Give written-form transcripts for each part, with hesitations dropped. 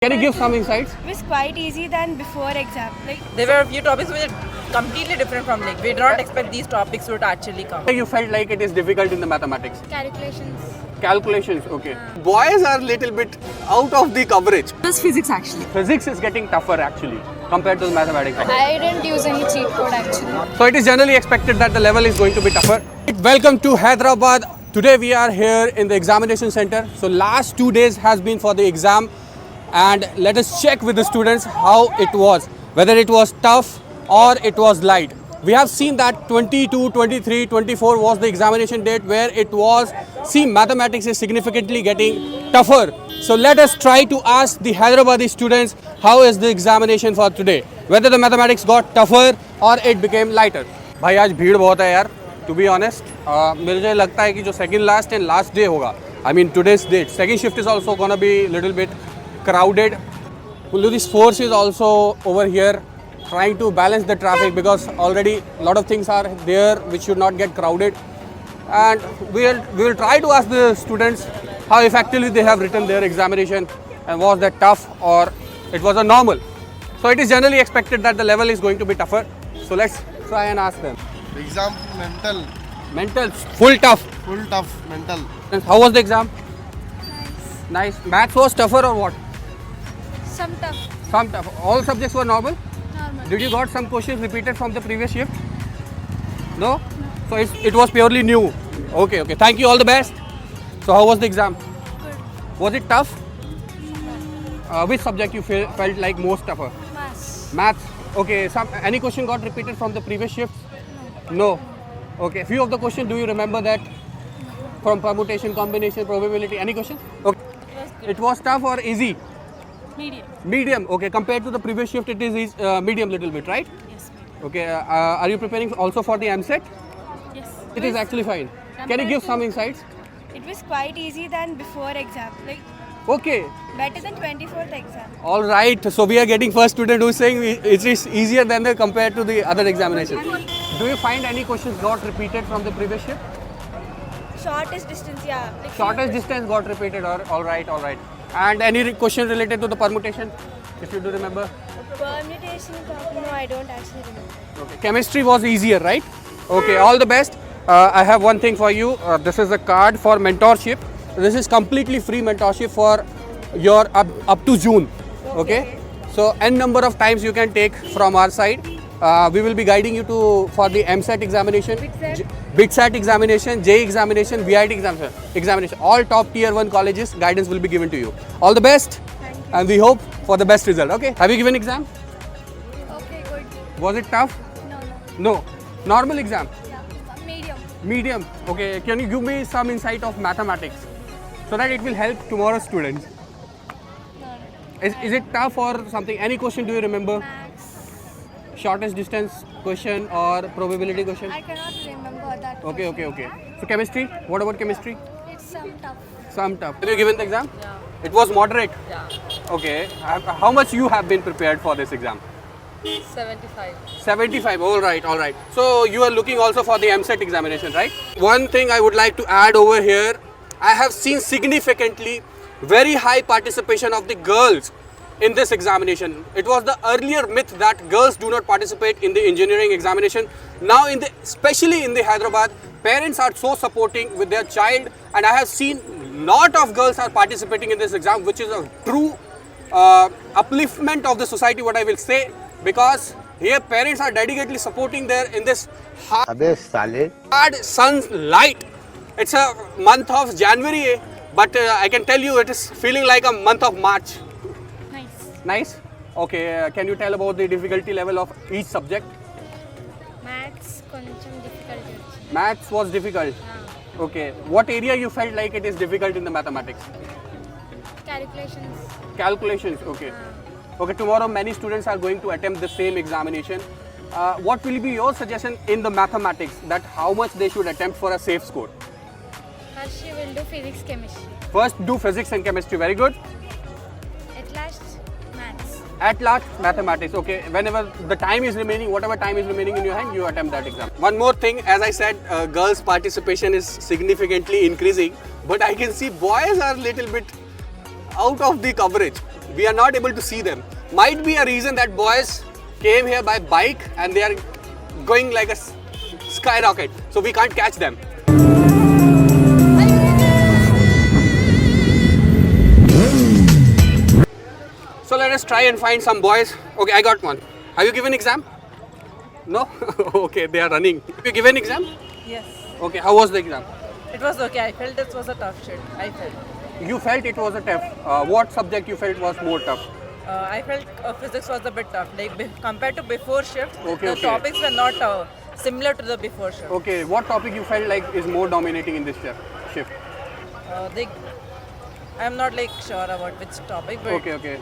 Can you give some insights? It was quite easy than before exam. There were a few topics which are completely different from we did not expect these topics would actually come. You felt like it is difficult in the mathematics. Calculations. Calculations, okay. Boys are a little bit out of the coverage. Just physics actually. Physics is getting tougher actually compared to the mathematics. I didn't use any cheat code actually. So it is generally expected that the level is going to be tougher. Welcome to Hyderabad. Today we are here in the examination center. So last 2 days has been for the exam, and let us check with the students how it was, whether it was tough or it was light. We have seen that 22, 23, 24 was the examination date where it was, mathematics is significantly getting tougher. So let us try to ask the Hyderabadi students how is the examination for today, whether the mathematics got tougher or it became lighter. भाई आज भीड़ बहुत है यार, to be honest. मुझे लगता है कि जो second last and last day होगा, I mean today's date, second shift is also gonna be little bit crowded. Police force is also over here trying to balance the traffic because already a lot of things are there which should not get crowded, and we will try to ask the students how effectively they have written their examination and was that tough or it was a normal. So it is generally expected that the level is going to be tougher. So let's try and ask them. Exam mental, Full tough. full tough mental. How was the exam? Nice. Maths was tougher or what? Some tough. Some tough. All subjects were normal? Normal. Did you got some questions repeated from the previous shift? No? So it was purely new. Okay. Thank you. All the best. So how was the exam? Good. Was it tough? Which subject you felt like most tougher? Maths. Maths. Okay. Any question got repeated from the previous shift? No. Okay. Few of the questions, do you remember that? From permutation, combination, probability. Any question? Okay. It was tough or easy? Medium. Medium. Okay. Compared to the previous shift, it is medium little bit, right? Yes. Okay. Are you preparing also for the MSET? Yes. It is actually fine. Can you give some insights? It was quite easy than before exam. Okay. Better than 24th exam. All right. So we are getting first student who is saying it is easier than compared to the other examinations. Do you find any questions got repeated from the previous shift? Shortest distance, yeah. Shortest distance got repeated. Or all right. And any question related to the permutation, if you do remember? Permutation, no, I don't actually remember. Okay. Chemistry was easier, right? Okay. All the best. I have one thing for you. This is a card for mentorship. This is completely free mentorship for your up to June. Okay. So n number of times you can take from our side. We will be guiding you for the MSET examination, BITSAT examination, JEE examination, VIT examination. All top tier 1 colleges guidance will be given to you. All the best. Thank you. And we hope for the best result. Okay. Have you given exam? Okay, good. Was it tough? No. No. Normal exam. Yeah. Medium. Medium. Okay. Can you give me some insight of mathematics so that it will help tomorrow's students? No. Is it tough or something? Any question do you remember? Maths. Shortest distance question or probability question? I cannot remember that. Okay. So chemistry? What about chemistry? It's some tough. Some tough. Have you given the exam? Yeah. It was moderate? Yeah. Okay. How much you have been prepared for this exam? 75. 75. All right. So you are looking also for the MSET examination, right? One thing I would like to add over here, I have seen significantly very high participation of the girls in this examination. It was the earlier myth that girls do not participate in the engineering examination. Now especially in the Hyderabad, parents are so supporting with their child, and I have seen lot of girls are participating in this exam, which is a true upliftment of the society, what I will say, because here parents are dedicatedly supporting in this hard sunlight. It's a month of January, but I can tell you it is feeling like a month of March. Nice. Okay. Can you tell about the difficulty level of each subject? Maths కొంచెం difficult వచ్చింది. Maths was difficult. Okay. What area you felt like it is difficult in the mathematics? Calculations. Calculations. Okay. Okay. Tomorrow many students are going to attempt the same examination. What will be your suggestion in the mathematics, that how much they should attempt for a safe score? First you will do physics, chemistry. First do physics and chemistry. Very good. At last, maths. At last, mathematics. Okay, whenever the time is remaining, whatever time is remaining in your hand, you attempt that exam. One more thing, as I said, girls' participation is significantly increasing, but I can see boys are little bit out of the coverage. We are not able to see them. Might be a reason that boys came here by bike and they are going like a skyrocket. So we can't catch them. So let us try and find some boys. Okay, I got one. Have you given exam? No? Okay, they are running. Have you given exam? Yes. Okay, how was the exam? It was okay. I felt it was a tough shit. I felt. You felt it was a tough. What subject you felt was more tough? I felt physics was a bit tough. Like compared to before shift, Okay, the okay. topics were not similar to the before shift. Okay, what topic you felt like is more dominating in this shift? I'm not like sure about which topic, but Okay.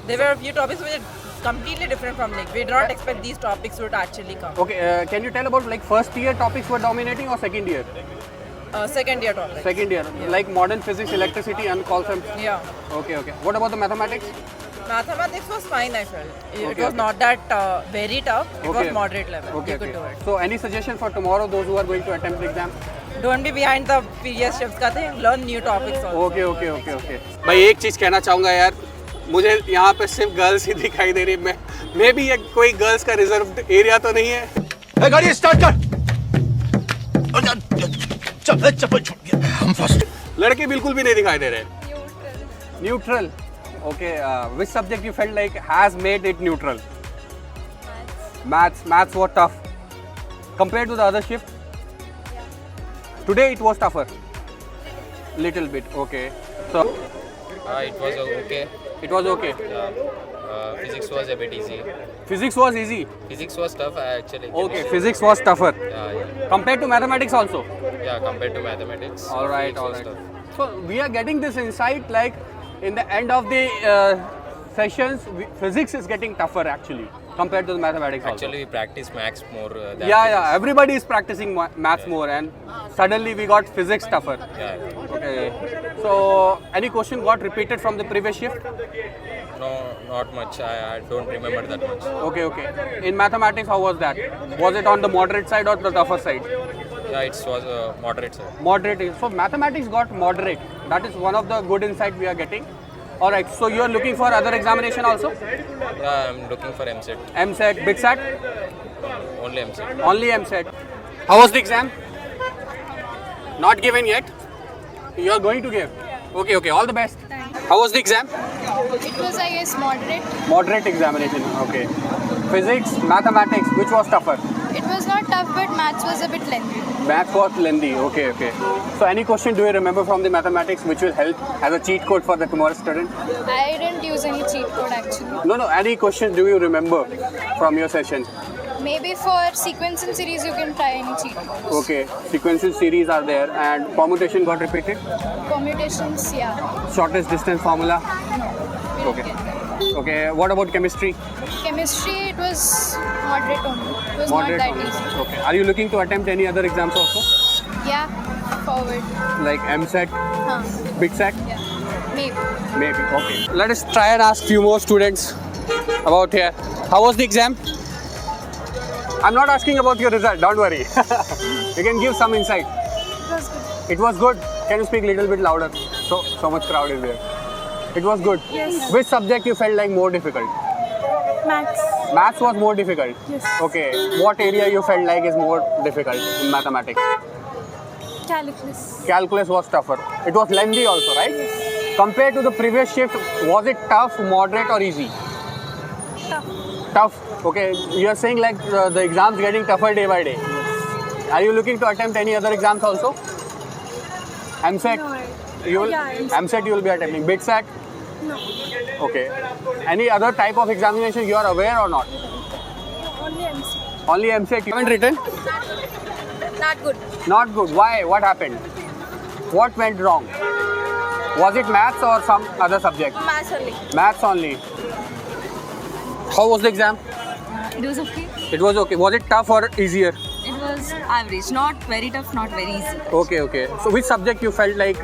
there were a few topics which are completely different from like we did not expect these topics would actually come. Okay, can you tell about like first year topics were dominating or second year? Second year topics. Second year, like modern physics, electricity and concepts. Yeah. Okay. What about the mathematics? Mathematics was fine, I felt. It Okay, was not that very tough. It Okay. was moderate level. Okay. You could do it. So any suggestion for tomorrow, those who are going to attempt the exam? Don't be behind the previous shifts का thing. Learn new topics also. Okay. भाई एक चीज़ कहना चाहूँगा यार, मुझे यहाँ पे सिर्फ गर्ल्स ही दिखाई दे रही है. मैं भी ये कोई गर्ल्स का रिजर्व एरिया तो नहीं है. गाड़ी स्टार्ट कर। चप्पल छूट गया। हम फर्स्ट। लड़के बिल्कुल भी नहीं दिखाई दे रहे. Neutral. Okay. Which subject you felt like has made it neutral? Maths. Maths was tough. Compared to the other shift? Today it was tougher. Little bit. Okay. So It was okay. it was okay. Physics was a bit easy. Physics was easy. Physics was tough actually. Okay. Physics was tougher. Yeah. Compared to mathematics also. Yeah, compared to mathematics. All right. physics was tough. So we are getting this insight like in the end of the sessions, physics is getting tougher actually compared to the mathematics also. Actually, we practice maths more than Yeah. physics. Everybody is practicing maths more, and suddenly we got physics tougher. Yeah. Okay. So any question got repeated from the previous shift? No, not much. I don't remember that much. Okay. In mathematics, how was that? Was it on the moderate side or the tougher side? Yeah, it was moderate side. Moderate. So mathematics got moderate. That is one of the good insight we are getting. All right. So you are looking for other examination also? Yeah, I'm looking for MSET. MSET, Big Sat? Only MSET. Only MSET. How was the exam? Not given yet? You are going to give? Okay. All the best. How was the exam? It was, I guess, moderate. Moderate examination. Okay. Physics, mathematics, which was tougher? It was not tough, but maths was a bit lengthy. Maths was lengthy. Okay. So any question do you remember from the mathematics which will help as a cheat code for the tomorrow student? I didn't use any cheat code actually. No. Any question do you remember from your session? Maybe for sequence and series, you can try any cheat codes. Okay. Sequential series are there and permutation got repeated? Commutations, yeah. Shortest distance formula? We Okay. didn't get that. Okay. What about chemistry? Chemistry, it was moderate only. It was Moderate not only. that easy. Okay. Are you looking to attempt any other exams also? Yeah, forward. Like MSET, Huh. Big Sat? Yeah, maybe. Maybe. Okay. Let us try and ask few more students about here. How was the exam? I'm not asking about your result. Don't worry. You can give some insight. It was good. It was good. Can you speak a little bit louder? So much crowd is there. It was good. Yes. Which subject you felt like more difficult? Maths. Maths was more difficult. Yes. Okay. What area you felt like is more difficult in mathematics? Calculus. Calculus was tougher. It was lengthy also, right? Compared to the previous shift, was it tough, moderate or easy? Tough. Okay. You are saying like the exams getting tougher day by day. Are you looking to attempt any other exams also? MSET? MSET you will be attempting. Big Sat? No. Okay. Any other type of examination you are aware or not? Only MC. Only MSET you haven't written? Not good. Not good. Why? What happened? What went wrong? Was it maths or some other subject? Maths only. Maths only. How was the exam? It was okay. It was okay. Was it tough or easier? It was average. Not very tough, not very easy. Okay. So which subject you felt like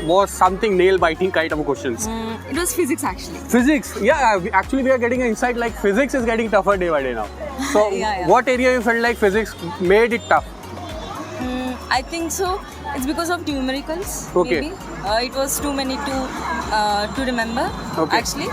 more something nail-biting kind of questions? It was physics actually. Physics. Yeah, actually we are getting an insight like physics is getting tougher day by day now. So Yeah. what area you felt like physics made it tough? I think so. It's because of numericals. Okay. Maybe. It was too many to remember. Okay. Actually.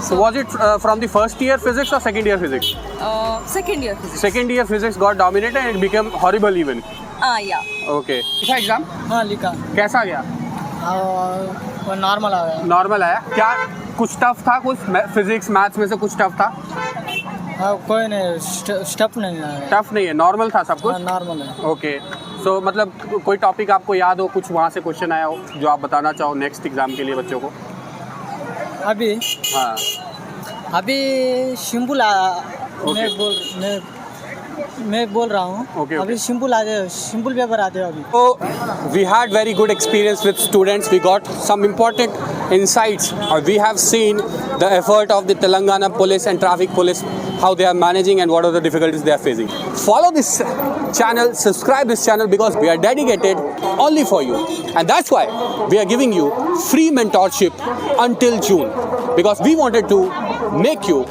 So was it from the first year physics or second year physics? Second year physics. Second year physics got dominated and it became horrible even. Yeah. Okay. इसका exam हाँ लिखा कैसा गया? वो normal आ गया normal आया क्या? कुछ टफ था, कुछ फिजिक्स मैथ्स में से कुछ टफ था? हाँ कोई नहीं स्टेप नहीं आया टफ नहीं है, नॉर्मल था सब कुछ? नॉर्मल है ओके. सो मतलब कोई टॉपिक आपको याद हो, कुछ वहाँ से क्वेश्चन आया हो जो आप बताना चाहो नेक्स्ट एग्जाम के लिए बच्चों को? अभी हाँ. अभी सिंपल मैं बोल रहा हूँ Okay, अभी सिंपल पेपर आते हैं अभी. So we had very good experience with students. We got some important insights. We have seen the effort of the Telangana police and traffic police, how they are managing and what are the difficulties they are facing. Follow this channel, subscribe this channel because we are dedicated only for you. And that's why we are giving you free mentorship until June. Because we wanted to make you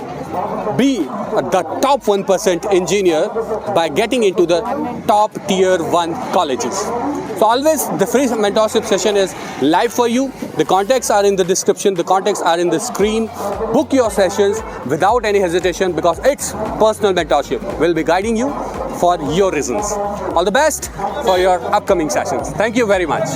be the top 1% engineer by getting into the top tier 1 colleges. So always the free mentorship session is live for you. The contacts are in the description, the contacts are in the screen. Book your sessions without any hesitation because it's personal mentorship. We'll be guiding you for your reasons. All the best for your upcoming sessions. Thank you very much.